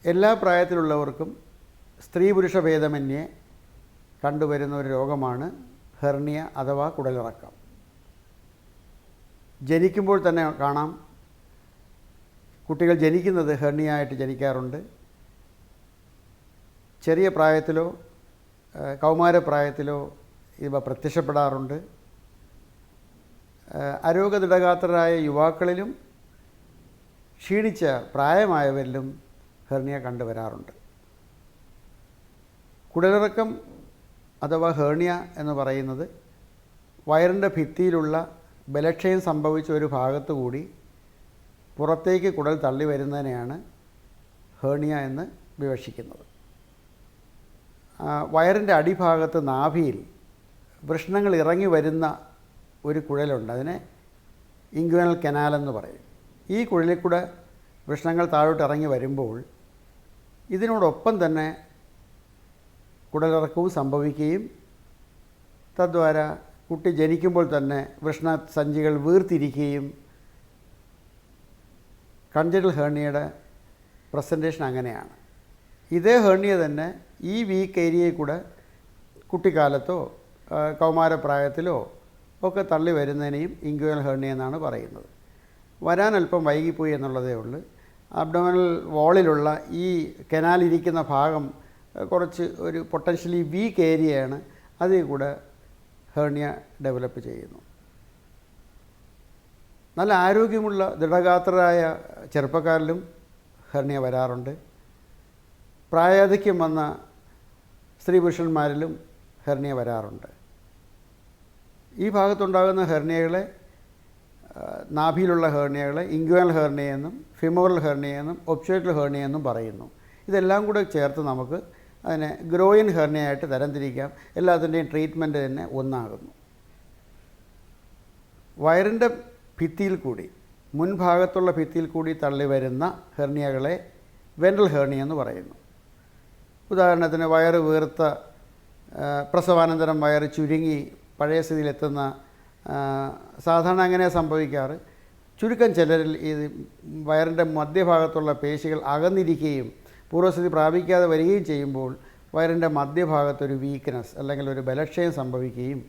എല്ലാ പ്രായത്തിലുള്ളവർക്കും സ്ത്രീ പുരുഷ ഭേദമന്യേ കണ്ടുവരുന്ന ഒരു രോഗമാണ് ഹെർണിയ അഥവാ കുടലിറക്കം. ജനിക്കുമ്പോൾ തന്നെ കാണാം, കുട്ടികൾ ജനിക്കുന്നത് ഹെർണിയ ആയിട്ട് ജനിക്കാറുണ്ട്. ചെറിയ പ്രായത്തിലോ കൗമാരപ്രായത്തിലോ ഇവ പ്രത്യക്ഷപ്പെടാറുണ്ട്. അരോഗദൃഢഗാത്രരായ യുവാക്കളിലും ക്ഷീണിച്ച പ്രായമായവരിലും ഹെർണിയ കണ്ടുവരാറുണ്ട്. കുടലിറക്കം അഥവാ ഹെർണിയ എന്ന് പറയുന്നത് വയറിൻ്റെ ഭിത്തിയിലുള്ള ബലക്ഷയം സംഭവിച്ച ഒരു ഭാഗത്തു കൂടി പുറത്തേക്ക് കുടൽ തള്ളി വരുന്നതിനെയാണ് ഹെർണിയ എന്ന് വിവക്ഷിക്കുന്നത്. വയറിൻ്റെ അടിഭാഗത്ത് നാഭിയിൽ വൃഷ്ണങ്ങൾ ഇറങ്ങി വരുന്ന ഒരു കുഴലുണ്ട്. അതിനെ ഇൻഗ്വനൽ കനാൽ എന്ന് പറയും. ഈ കുഴലിൽ കൂടെ വൃഷ്ണങ്ങൾ താഴോട്ട് ഇറങ്ങി വരുമ്പോൾ ഇതിനോടൊപ്പം തന്നെ കുടലിറക്കവും സംഭവിക്കുകയും തദ്വാര കുട്ടി ജനിക്കുമ്പോൾ തന്നെ വൃഷ്ണസഞ്ചികൾ വീർത്തിരിക്കുകയും കൺജനൽ ഹെർണിയയുടെ പ്രസൻറ്റേഷൻ അങ്ങനെയാണ്. ഇതേ ഹെർണിയ തന്നെ ഈ വീക്ക് ഏരിയയിൽ കൂടെ കുട്ടിക്കാലത്തോ കൗമാരപ്രായത്തിലോ ഒക്കെ തള്ളി വരുന്നതിനെയും ഇൻഗ്വനൽ ഹെർണിയ എന്നാണ് പറയുന്നത്. വരാൻ അല്പം വൈകിപ്പോയി എന്നുള്ളതേ ഉള്ളൂ. അബ്ഡോമിനൽ വാളിലുള്ള ഈ കനാലിരിക്കുന്ന ഭാഗം കുറച്ച് ഒരു പൊട്ടൻഷ്യലി വീക്ക് ഏരിയയാണ്. അതിൽ കൂടെ ഹെർണിയ ഡെവലപ്പ് ചെയ്യുന്നു. നല്ല ആരോഗ്യമുള്ള ദൃഢഗാത്രരായ ചെറുപ്പക്കാരിലും ഹെർണിയ വരാറുണ്ട്. പ്രായാധിക്യം വന്ന സ്ത്രീ പുരുഷന്മാരിലും ഹെർണിയ വരാറുണ്ട്. ഈ ഭാഗത്തുണ്ടാകുന്ന ഹെർണിയകളെ, നാഭിയിലുള്ള ഹെർണിയകളെ ഇൻഗ്വനൽ ഹെർണിയ എന്നും ഫിമോറൽ ഹെർണിയ എന്നും ഒബ്സ്റ്റ്രേറ്റൽ ഹെർണിയ എന്നും പറയുന്നു. ഇതെല്ലാം കൂടെ ചേർത്ത് നമുക്ക് അതിനെ ഗ്രോയിൻ ഹെർണിയ ആയിട്ട് തരംതിരിക്കാം. എല്ലാത്തിൻ്റെയും ട്രീറ്റ്മെൻറ്റ് തന്നെ ഒന്നാകുന്നു. വയറിൻ്റെ ഭിത്തിയിൽ കൂടി, മുൻഭാഗത്തുള്ള ഭിത്തിയിൽ കൂടി തള്ളി വരുന്ന ഹെർണിയകളെ വെൻട്രൽ ഹെർണിയ എന്ന് പറയുന്നു. ഉദാഹരണത്തിന് വയറ് വീർത്ത, പ്രസവാനന്തരം വയറ് ചുരുങ്ങി പഴയ സ്ഥിതിയിലെത്തുന്ന, സാധാരണ അങ്ങനെ സംഭവിക്കാറ്. ചുരുക്കം ചിലരിൽ ഈ വയറിൻ്റെ മധ്യഭാഗത്തുള്ള പേശികൾ അകന്നിരിക്കുകയും പൂർവ്വസ്ഥിതി പ്രാപിക്കാതെ വരികയും ചെയ്യുമ്പോൾ വയറിൻ്റെ മധ്യഭാഗത്തൊരു വീക്ക്നെസ് അല്ലെങ്കിൽ ഒരു ബലക്ഷയം സംഭവിക്കുകയും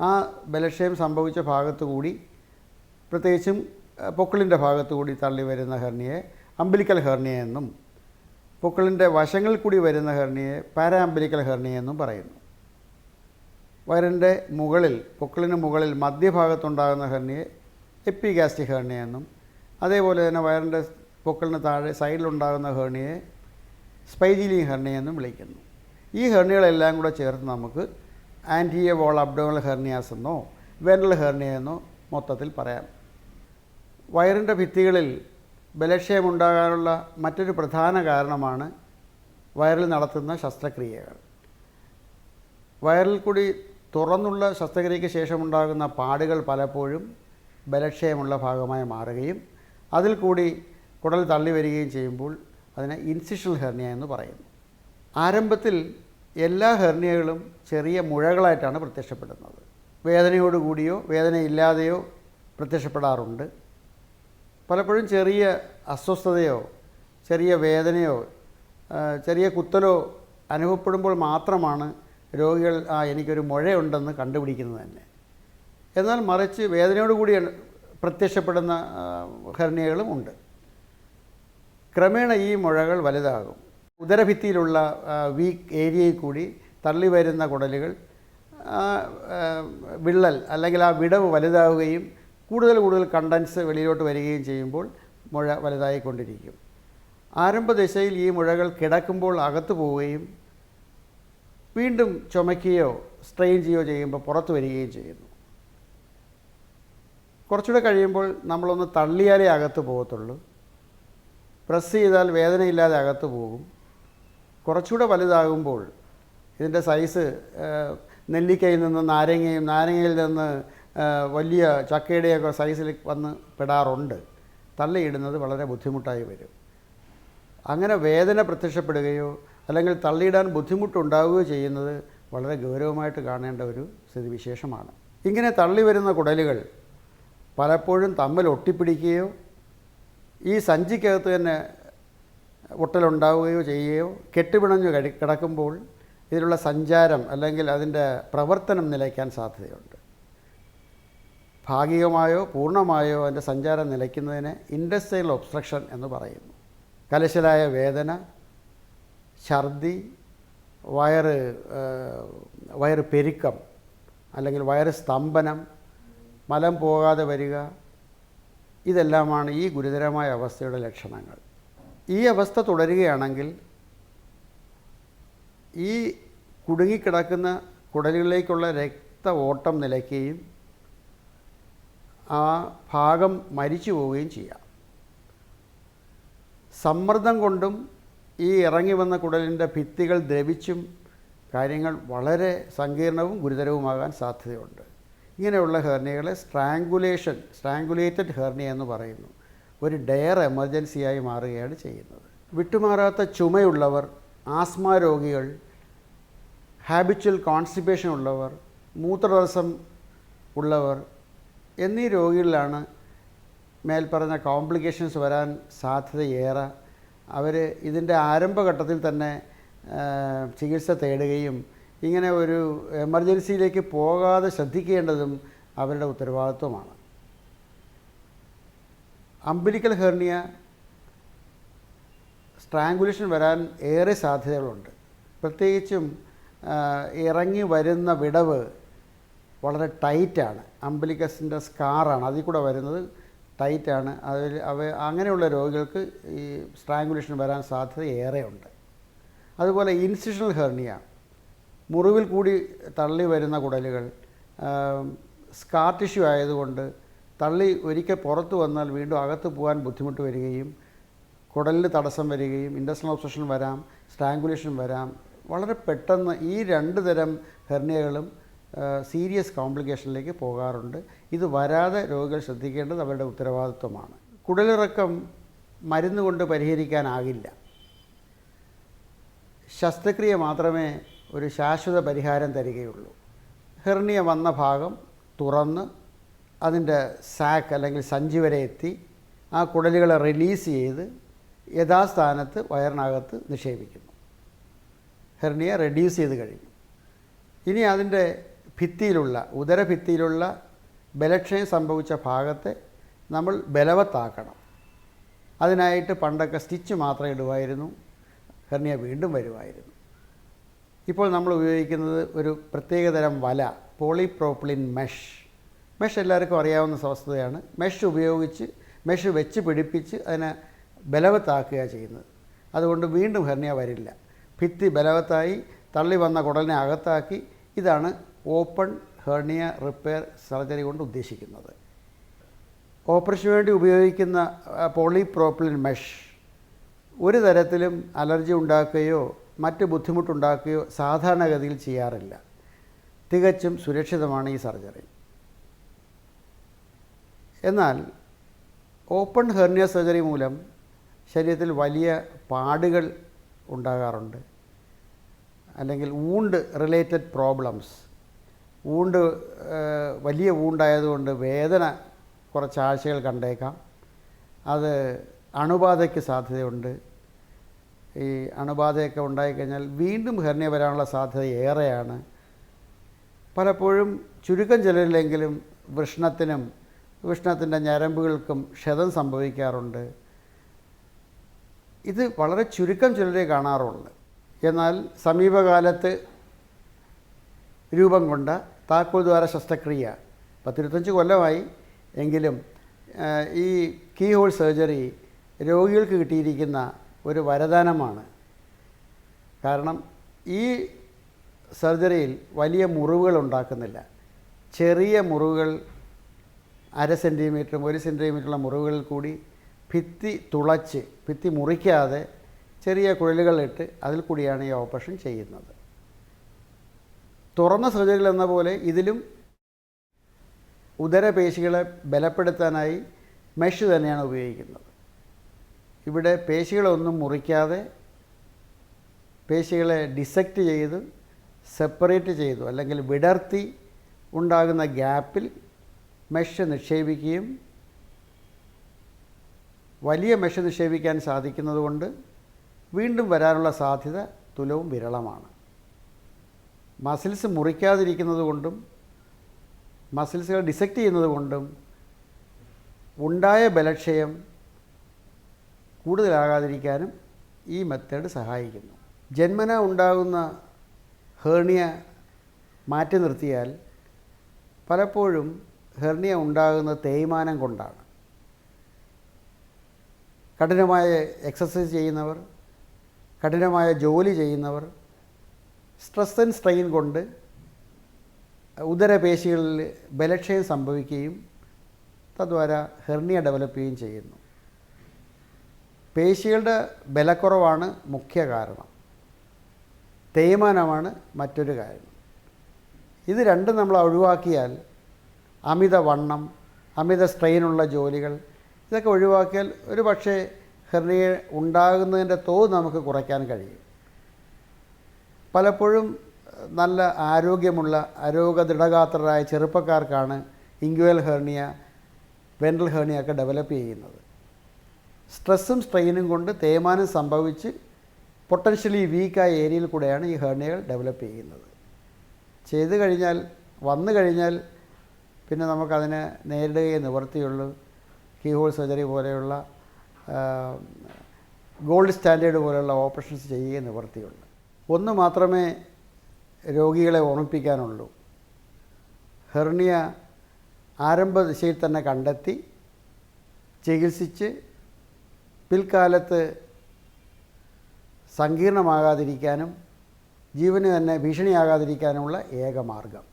ആ ബലക്ഷയം സംഭവിച്ച ഭാഗത്തു കൂടി, പ്രത്യേകിച്ചും പൊക്കിളിൻ്റെ ഭാഗത്തു കൂടി തള്ളി വരുന്ന ഹെർണിയെ അംബിലിക്കൽ ഹെർണിയ എന്നും പൊക്കിളിൻ്റെ വശങ്ങളിൽ കൂടി വരുന്ന ഹെർണിയെ പാരാ അംബിലിക്കൽ ഹെർണിയ എന്നും പറയുന്നു. വയറിൻ്റെ മുകളിൽ, പൊക്കിളിന് മുകളിൽ മധ്യഭാഗത്തുണ്ടാകുന്ന ഹെർണിയെ എപ്പിഗാസ്ട്രിക് ഹെർണിയ എന്നും, അതേപോലെ തന്നെ വയറിൻ്റെ പൊക്കിളിന് താഴെ സൈഡിലുണ്ടാകുന്ന ഹെർണിയെ സ്പൈജീലിയൻ ഹെർണിയ എന്നും വിളിക്കുന്നു. ഈ ഹെർണിയകളെല്ലാം കൂടെ ചേർത്ത് നമുക്ക് ആൻറ്റീരിയർ വാൾ അബ്ഡോമിനൽ ഹെർണിയാസ് എന്നോ വെൻട്രൽ ഹെർണിയ എന്നോ മൊത്തത്തിൽ പറയാം. വയറിൻ്റെ ഭിത്തികളിൽ ബലക്ഷയമുണ്ടാകാനുള്ള മറ്റൊരു പ്രധാന കാരണമാണ് വയറിൽ നടത്തുന്ന ശസ്ത്രക്രിയകൾ. വയറിൽ കൂടി തുറന്നുള്ള ശസ്ത്രക്രിയയ്ക്ക് ശേഷമുണ്ടാകുന്ന പാടുകൾ പലപ്പോഴും ബലക്ഷയമുള്ള ഭാഗമായി മാറുകയും അതിൽ കൂടി കുടൽ തള്ളി വരികയും ചെയ്യുമ്പോൾ അതിനെ ഇൻസിഷണൽ ഹെർണിയ എന്ന് പറയുന്നു. ആരംഭത്തിൽ എല്ലാ ഹെർണിയകളും ചെറിയ മുഴകളായിട്ടാണ് പ്രത്യക്ഷപ്പെടുന്നത്. വേദനയോടുകൂടിയോ വേദനയില്ലാതെയോ പ്രത്യക്ഷപ്പെടാറുണ്ട്. പലപ്പോഴും ചെറിയ അസ്വസ്ഥതയോ ചെറിയ വേദനയോ ചെറിയ കുത്തലോ അനുഭവപ്പെടുമ്പോൾ മാത്രമാണ് രോഗികൾ എനിക്കൊരു മുഴയുണ്ടെന്ന് കണ്ടുപിടിക്കുന്നത് തന്നെ. എന്നാൽ മറിച്ച് വേദനയോടുകൂടി പ്രത്യക്ഷപ്പെടുന്ന ഹെർണിയകളും ഉണ്ട്. ക്രമേണ ഈ മുഴകൾ വലുതാകും. ഉദരഭിത്തിയിലുള്ള വീക്ക് ഏരിയയിൽ കൂടി തള്ളി വരുന്ന കുടലുകൾ വിള്ളൽ അല്ലെങ്കിൽ ആ വിടവ് വലുതാവുകയും കൂടുതൽ കണ്ടൻസ് വെളിയിലോട്ട് വരികയും ചെയ്യുമ്പോൾ മുഴ വലുതായിക്കൊണ്ടിരിക്കും. ആരംഭദശയിൽ ഈ മുഴകൾ കിടക്കുമ്പോൾ അകത്ത് പോവുകയും വീണ്ടും ചുമയ്ക്കുകയോ സ്ട്രെയിൻ ചെയ്യുകയോ ചെയ്യുമ്പോൾ പുറത്ത് വരികയും ചെയ്യുന്നു. കുറച്ചുകൂടെ കഴിയുമ്പോൾ നമ്മളൊന്ന് തള്ളിയാലേ അകത്ത് പോകത്തുള്ളൂ. പ്രസ് ചെയ്താൽ വേദനയില്ലാതെ അകത്ത് പോകും. കുറച്ചുകൂടെ വലുതാകുമ്പോൾ ഇതിൻ്റെ സൈസ് നെല്ലിക്കയിൽ നിന്ന് നാരങ്ങയും നാരങ്ങയിൽ നിന്ന് വലിയ ചക്കയുടെയൊക്കെ സൈസിൽ വന്ന് പെടാറുണ്ട്. തള്ളിയിടുന്നത് വളരെ ബുദ്ധിമുട്ടായി വരും. അങ്ങനെ വേദന പ്രത്യക്ഷപ്പെടുകയോ അല്ലെങ്കിൽ തള്ളിയിടാൻ ബുദ്ധിമുട്ടുണ്ടാവുകയോ ചെയ്യുന്നത് വളരെ ഗൗരവമായിട്ട് കാണേണ്ട ഒരു സ്ഥിതിവിശേഷമാണ്. ഇങ്ങനെ തള്ളി വരുന്ന കുടലുകൾ പലപ്പോഴും തമ്മിൽ ഒട്ടിപ്പിടിക്കുകയോ ഈ സഞ്ചിക്കകത്ത് തന്നെ ഒട്ടലുണ്ടാവുകയോ ചെയ്യുകയോ കെട്ടുപിണഞ്ഞു കിടക്കുമ്പോൾ ഇതിലുള്ള സഞ്ചാരം അല്ലെങ്കിൽ അതിൻ്റെ പ്രവർത്തനം നിലയ്ക്കാൻ സാധ്യതയുണ്ട്. ഭാഗികമായോ പൂർണ്ണമായോ അതിൻ്റെ സഞ്ചാരം നിലയ്ക്കുന്നതിന് ഇൻറ്റസ്റ്റൈനൽ ഒബ്സ്ട്രക്ഷൻ എന്ന് പറയുന്നു. കലശലായ വേദന, ഛർദി, വയറ് പെരുക്കം അല്ലെങ്കിൽ വയറ് സ്തംഭനം, മലം പോകാതെ വരിക, ഇതെല്ലാമാണ് ഈ ഗുരുതരമായ അവസ്ഥയുടെ ലക്ഷണങ്ങൾ. ഈ അവസ്ഥ തുടരുകയാണെങ്കിൽ ഈ കുടുങ്ങിക്കിടക്കുന്ന കുടലുകളിലേക്കുള്ള രക്ത ഓട്ടം നിലയ്ക്കുകയും ആ ഭാഗം മരിച്ചു പോവുകയും ചെയ്യാം. സമ്മർദ്ദം കൊണ്ടും ഈ ഇറങ്ങി വന്ന കുടലിൻ്റെ ഭിത്തികൾ ദ്രവിച്ചും കാര്യങ്ങൾ വളരെ സങ്കീർണവും ഗുരുതരവുമാകാൻ സാധ്യതയുണ്ട്. ഇങ്ങനെയുള്ള ഹെർണിയകളെ സ്ട്രാങ്കുലേറ്റഡ് ഹെർണിയ എന്ന് പറയുന്നു. ഒരു ഡയർ എമർജൻസിയായി മാറുകയാണ് ചെയ്യുന്നത്. വിട്ടുമാറാത്ത ചുമയുള്ളവർ, ആസ്മ രോഗികൾ, ഹാബിച്വൽ കോൺസ്റ്റിപ്പേഷൻ ഉള്ളവർ, മൂത്രതടസ്സം ഉള്ളവർ എന്നീ രോഗികളിലാണ് മേൽപ്പറഞ്ഞ കോംപ്ലിക്കേഷൻസ് വരാൻ സാധ്യതയേറെ. അവർ ഇതിൻ്റെ ആരംഭഘട്ടത്തിൽ തന്നെ ചികിത്സ തേടുകയും ഇങ്ങനെ ഒരു എമർജൻസിയിലേക്ക് പോകാതെ ശ്രദ്ധിക്കേണ്ടതും അവരുടെ ഉത്തരവാദിത്വമാണ്. അംബിലിക്കൽ ഹെർണിയ സ്ട്രാങ്കുലേഷൻ വരാൻ ഏറെ സാധ്യതകളുണ്ട്. പ്രത്യേകിച്ചും ഇറങ്ങി വരുന്ന വിടവ് വളരെ ടൈറ്റാണ്. അംബിലിക്കസിൻ്റെ സ്കാറാണ് അതിൽ കൂടെ വരുന്നത്, ടൈറ്റാണ്. അങ്ങനെയുള്ള രോഗികൾക്ക് ഈ സ്ട്രാങ്കുലേഷൻ വരാൻ സാധ്യത ഏറെയുണ്ട്. അതുപോലെ ഇൻസിഷണൽ ഹെർണിയ, മുറിവിൽ കൂടി തള്ളി വരുന്ന കുടലുകൾ, സ്കാർ ടിഷ്യൂ ആയതുകൊണ്ട് തള്ളി ഒരിക്കൽ പുറത്ത് വന്നാൽ വീണ്ടും അകത്ത് പോകാൻ ബുദ്ധിമുട്ട് വരികയും കുടലിന് തടസ്സം വരികയും ഇൻറ്റസ്റ്റൈനൽ ഒബ്സ്ട്രക്ഷൻ വരാം, സ്ട്രാങ്കുലേഷൻ വരാം. വളരെ പെട്ടെന്ന് ഈ രണ്ട് തരം ഹെർണിയകളും സീരിയസ് കോംപ്ലിക്കേഷനിലേക്ക് പോകാറുണ്ട്. ഇത് വരാതെ രോഗികൾ ശ്രദ്ധിക്കേണ്ടത് അവരുടെ ഉത്തരവാദിത്വമാണ്. കുടലിറക്കം മരുന്ന് കൊണ്ട് പരിഹരിക്കാനാകില്ല. ശസ്ത്രക്രിയ മാത്രമേ ഒരു ശാശ്വത പരിഹാരം തരികയുള്ളൂ. ഹെർണിയ വന്ന ഭാഗം തുറന്ന് അതിൻ്റെ സാക്ക് അല്ലെങ്കിൽ സഞ്ചി വരെ എത്തി ആ കുടലുകളെ റിലീസ് ചെയ്ത് യഥാസ്ഥാനത്ത് വയറിനകത്ത് നിക്ഷേപിക്കുന്നു. ഹെർണിയ റെഡ്യൂസ് ചെയ്ത് കഴിഞ്ഞു. ഇനി അതിൻ്റെ ഭിത്തിയിലുള്ള ഉദരഭിത്തിയിലുള്ള ബലക്ഷയം സംഭവിച്ച ഭാഗത്തെ നമ്മൾ ബലവത്താക്കണം. അതിനായിട്ട് പണ്ടൊക്കെ സ്റ്റിച്ച് മാത്രം ഇടുമായിരുന്നു, ഹെർണിയ വീണ്ടും വരുമായിരുന്നു. ഇപ്പോൾ നമ്മൾ ഉപയോഗിക്കുന്നത് ഒരു പ്രത്യേകതരം വല, പോളിപ്രോപ്പിലിൻ മെഷ് എല്ലാവർക്കും അറിയാവുന്ന വസ്തുതയാണ്. മെഷ് വെച്ച് പിടിപ്പിച്ച് അതിനെ ബലവത്താക്കുക ചെയ്യുന്നത്. അതുകൊണ്ട് വീണ്ടും ഹെർണിയ വരില്ല. ഭിത്തി ബലവത്തായി തള്ളി വന്ന കുടലിനെ അകത്താക്കി. ഇതാണ് ഓപ്പൺ ഹെർണിയ റിപ്പയർ സർജറി കൊണ്ട് ഉദ്ദേശിക്കുന്നത്. ഓപ്പറേഷന് വേണ്ടി ഉപയോഗിക്കുന്ന പോളിപ്രോപ്പിലിൻ മെഷ് ഒരു തരത്തിലും അലർജി ഉണ്ടാക്കുകയോ മറ്റ് ബുദ്ധിമുട്ടുണ്ടാക്കുകയോ സാധാരണഗതിയിൽ ചെയ്യാറില്ല. തികച്ചും സുരക്ഷിതമാണ് ഈ സർജറി. എന്നാൽ ഓപ്പൺ ഹെർണിയ സർജറി മൂലം ശരീരത്തിൽ വലിയ പാടുകൾ ഉണ്ടാകാറുണ്ട്. അല്ലെങ്കിൽ വൂണ്ട് റിലേറ്റഡ് പ്രോബ്ലംസ്, വലിയ വൂണ്ടായതുകൊണ്ട് വേദന കുറച്ചാഴ്ചകൾ കണ്ടേക്കാം. അത് അണുബാധയ്ക്ക് സാധ്യതയുണ്ട്. ഈ അണുബാധയൊക്കെ ഉണ്ടായിക്കഴിഞ്ഞാൽ വീണ്ടും ഹെർണിയ വരാനുള്ള സാധ്യത ഏറെയാണ്. പലപ്പോഴും ചുരുക്കം ചിലരിലെങ്കിലും വൃഷ്ണത്തിൻ്റെ ഞരമ്പുകൾക്കും ക്ഷതം സംഭവിക്കാറുണ്ട്. ഇത് വളരെ ചുരുക്കം ചിലരെ കാണാറുള്ളൂ. എന്നാൽ സമീപകാലത്ത് രൂപം കൊണ്ട താക്കോൽ ദ്വാര ശസ്ത്രക്രിയ 10-25 കൊല്ലമായി എങ്കിലും ഈ കീ ഹോൾ സർജറി രോഗികൾക്ക് കിട്ടിയിരിക്കുന്ന ഒരു വരദാനമാണ്. കാരണം ഈ സർജറിയിൽ വലിയ മുറിവുകൾ ഉണ്ടാക്കുന്നില്ല. ചെറിയ മുറിവുകൾ 1/2 സെൻറ്റിമീറ്ററും 1 സെൻറ്റിമീറ്ററുള്ള മുറിവുകളിൽ കൂടി ഭിത്തി മുറിക്കാതെ ചെറിയ കുഴലുകളിട്ട് അതിൽ കൂടിയാണ് ഈ ഓപ്പറേഷൻ ചെയ്യുന്നത്. തുറന്ന സർജറികൾ എന്ന പോലെ ഇതിലും ഉദരപേശികളെ ബലപ്പെടുത്താനായി മെഷ് തന്നെയാണ് ഉപയോഗിക്കുന്നത്. ഇവിടെ പേശികളൊന്നും മുറിക്കാതെ പേശികളെ ഡിസെക്റ്റ് ചെയ്ത് സെപ്പറേറ്റ് ചെയ്തു അല്ലെങ്കിൽ വിടർത്തി ഉണ്ടാകുന്ന ഗ്യാപ്പിൽ മെഷ് നിക്ഷേപിക്കുകയും വലിയ മെഷ് നിക്ഷേപിക്കാൻ സാധിക്കുന്നതുകൊണ്ട് വീണ്ടും വരാനുള്ള സാധ്യത തുലവും വിരളമാണ്. മസിൽസ് മുറിക്കാതിരിക്കുന്നത് കൊണ്ടും മസിൽസുകൾ ഡിസെക്റ്റ് ചെയ്യുന്നത് കൊണ്ടും ഉണ്ടായ ബലക്ഷയം കൂടുതലാകാതിരിക്കാനും ഈ മെത്തേഡ് സഹായിക്കുന്നു. ജന്മന ഉണ്ടാകുന്ന ഹെർണിയ മാറ്റി നിർത്തിയാൽ പലപ്പോഴും ഹെർണിയ ഉണ്ടാകുന്ന തേയ്മാനം കൊണ്ടാണ്. കഠിനമായ എക്സസൈസ് ചെയ്യുന്നവർ, കഠിനമായ ജോലി ചെയ്യുന്നവർ സ്ട്രെസ് ആൻഡ് സ്ട്രെയിൻ കൊണ്ട് ഉദരപേശികളിൽ ബലക്ഷയം സംഭവിക്കുകയും തദ്വാര ഹെർണിയ ഡെവലപ്പ് ചെയ്യുകയും ചെയ്യുന്നു. പേശികളുടെ ബലക്കുറവാണ് മുഖ്യ കാരണം, തേയ്മാനമാണ് മറ്റൊരു കാരണം. ഇത് രണ്ടും നമ്മൾ ഒഴിവാക്കിയാൽ അമിതവണ്ണം, അമിത സ്ട്രെയിനുള്ള ജോലികൾ ഇതൊക്കെ ഒഴിവാക്കിയാൽ ഒരു പക്ഷേ ഹെർണിയ ഉണ്ടാകുന്നതിൻ്റെ തോത് നമുക്ക് കുറയ്ക്കാൻ കഴിയും. പലപ്പോഴും നല്ല ആരോഗ്യമുള്ള ദൃഢഗാത്രരായ ചെറുപ്പക്കാർക്കാണ് ഇൻഗ്വൽ ഹെർണിയ, വെൻട്രൽ ഹെർണിയ ഒക്കെ ഡെവലപ്പ് ചെയ്യുന്നത്. സ്ട്രെസ്സും സ്ട്രെയിനും കൊണ്ട് തേയ്മാനം സംഭവിച്ച് പൊട്ടൻഷ്യലി വീക്കായ ഏരിയയിൽ കൂടെയാണ് ഈ ഹെർണിയകൾ ഡെവലപ്പ് ചെയ്യുന്നത്. ചെയ്തു കഴിഞ്ഞാൽ, വന്നു കഴിഞ്ഞാൽ പിന്നെ നമുക്കതിനെ നേരിടുകയേ നിവർത്തിയുള്ളൂ. കീഹോൾ സർജറി പോലെയുള്ള ഗോൾഡ് സ്റ്റാൻഡേർഡ് പോലെയുള്ള ഓപ്പറേഷൻസ് ചെയ്യുകയേ നിവർത്തിയുള്ളൂ. ഒന്ന് മാത്രമേ രോഗികളെ ഓർമ്മിപ്പിക്കാനുള്ളൂ. ഹെർണിയ ആരംഭ ദിശയിൽ തന്നെ കണ്ടെത്തി ചികിത്സിച്ച് പിൽക്കാലത്ത് സങ്കീർണമാകാതിരിക്കാനും ജീവന് തന്നെ ഭീഷണിയാകാതിരിക്കാനുമുള്ള ഏക മാർഗം.